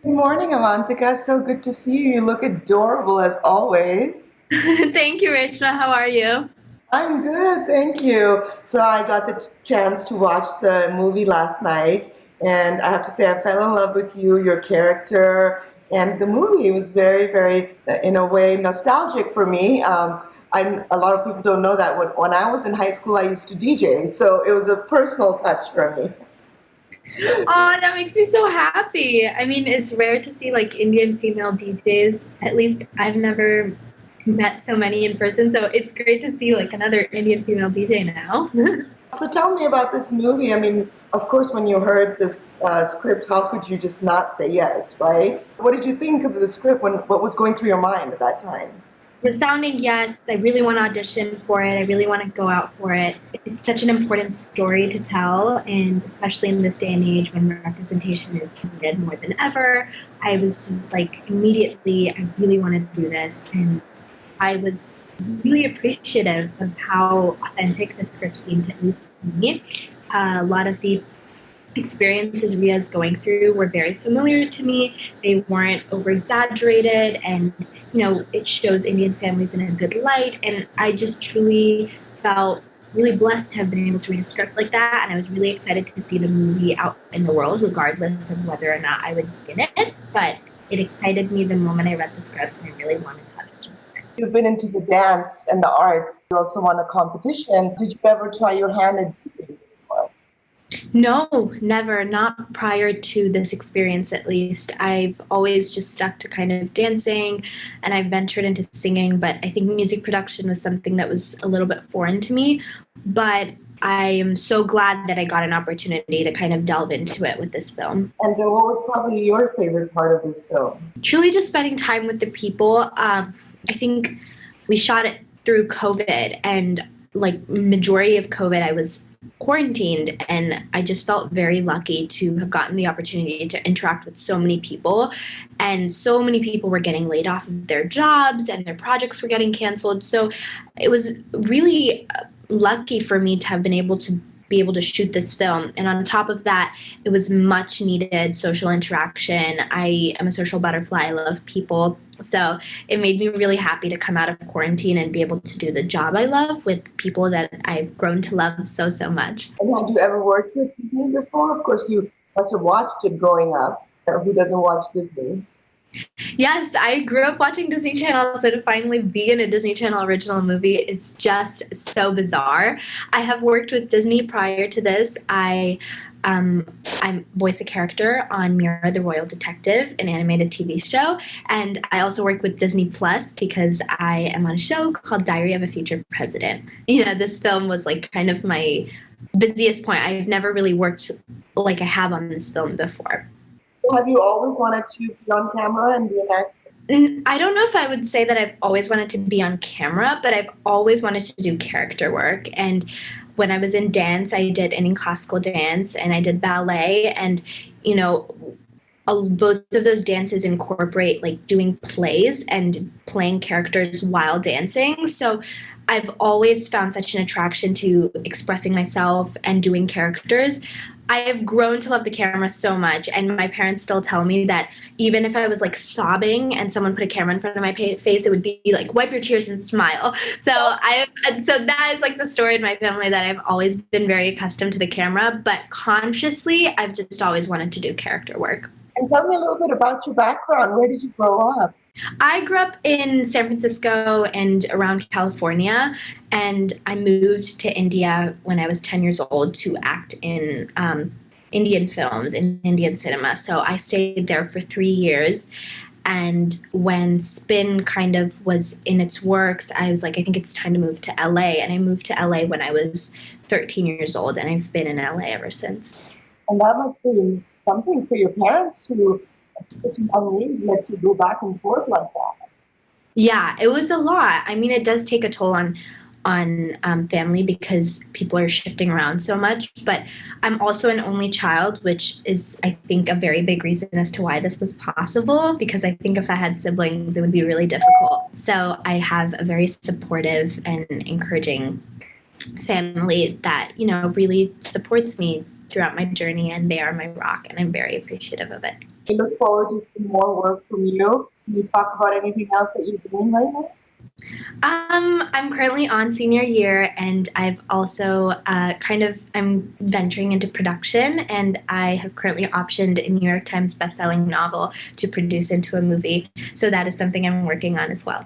Good morning, Avantika. So good to see you. You look adorable as always. Thank you, Reshma. How are you? I'm good, thank you. So I got the chance to watch the movie last night, and I have to say I fell in love with you, your character, and the movie. It was very, in a way, nostalgic for me. A lot of people don't know that when I was in high school, I used to DJ, so it was a personal touch for me. Oh, that makes me so happy. I mean, it's rare to see like Indian female DJs. At least I've never met so many in person, so it's great to see like another Indian female DJ now. So tell me about this movie. I mean, of course, when you heard this script, how could you just not say yes, right? What did you think of the script? What was going through your mind at that time? Resounding yes, I really want to audition for it. I really want to go out for it. It's such an important story to tell, and especially in this day and age when representation is needed more than ever. I was just like, immediately, I really want to do this. And I was really appreciative of how authentic the script seemed to me. A lot of the experiences Ria's going through were very familiar to me. They weren't over exaggerated, and it shows Indian families in a good light. And I just truly felt really blessed to have been able to read a script like that. And I was really excited to see the movie out in the world, regardless of whether or not I would be in it. But it excited me the moment I read the script, and I really wanted to audition. You've been into the dance and the arts. You also won a competition. Did you ever try your hand at DJing before? No, never. Not prior to this experience, at least. I've always just stuck to kind of dancing and I've ventured into singing, but I think music production was something that was a little bit foreign to me. But I am so glad that I got an opportunity to kind of delve into it with this film. And so what was probably your favorite part of this film? Truly just spending time with the people. I think we shot it through COVID, and like majority of COVID, I was quarantined, and I just felt very lucky to have gotten the opportunity to interact with so many people, and so many people were getting laid off of their jobs and their projects were getting canceled. So it was really lucky for me to have been able to shoot this film. And on top of that, it was much needed social interaction. I am a social butterfly. I love people. So it made me really happy to come out of quarantine and be able to do the job I love with people that I've grown to love so much. And had you ever worked with Disney before? Of course, you must have watched it growing up. Who doesn't watch Disney? Yes, I grew up watching Disney Channel, so to finally be in a Disney Channel original movie is just so bizarre. I have worked with Disney prior to this. I voice a character on Mira the Royal Detective, an animated TV show, and I also work with Disney Plus because I am on a show called Diary of a Future President. This film was like kind of my busiest point. I've never really worked like I have on this film before. Have you always wanted to be on camera and be an actor? I don't know if I would say that I've always wanted to be on camera, but I've always wanted to do character work. And when I was in dance, I did Indian classical dance and I did ballet. And, you know, both of those dances incorporate like doing plays and playing characters while dancing. So I've always found such an attraction to expressing myself and doing characters. I have grown to love the camera so much, and my parents still tell me that even if I was like sobbing and someone put a camera in front of my face, it would be like wipe your tears and smile. So that is like the story in my family, that I've always been very accustomed to the camera, but consciously I've just always wanted to do character work. And tell me a little bit about your background. Where did you grow up? I grew up in San Francisco and around California, and I moved to India when I was 10 years old to act in Indian films, in Indian cinema. So I stayed there for 3 years. And when Spin kind of was in its works, I was like, I think it's time to move to LA. And I moved to LA when I was 13 years old, and I've been in LA ever since. And that must be something for your parents to, at such a young age, let you go back and forth like that. Yeah, it was a lot. I mean, it does take a toll on family because people are shifting around so much. But I'm also an only child, which is, I think, a very big reason as to why this was possible. Because I think if I had siblings, it would be really difficult. So I have a very supportive and encouraging family that really supports me throughout my journey, and they are my rock, and I'm very appreciative of it. We look forward to seeing more work from you. Can you talk about anything else that you're doing right now? I'm currently on senior year, and I've also I'm venturing into production, and I have currently optioned a New York Times bestselling novel to produce into a movie. So that is something I'm working on as well.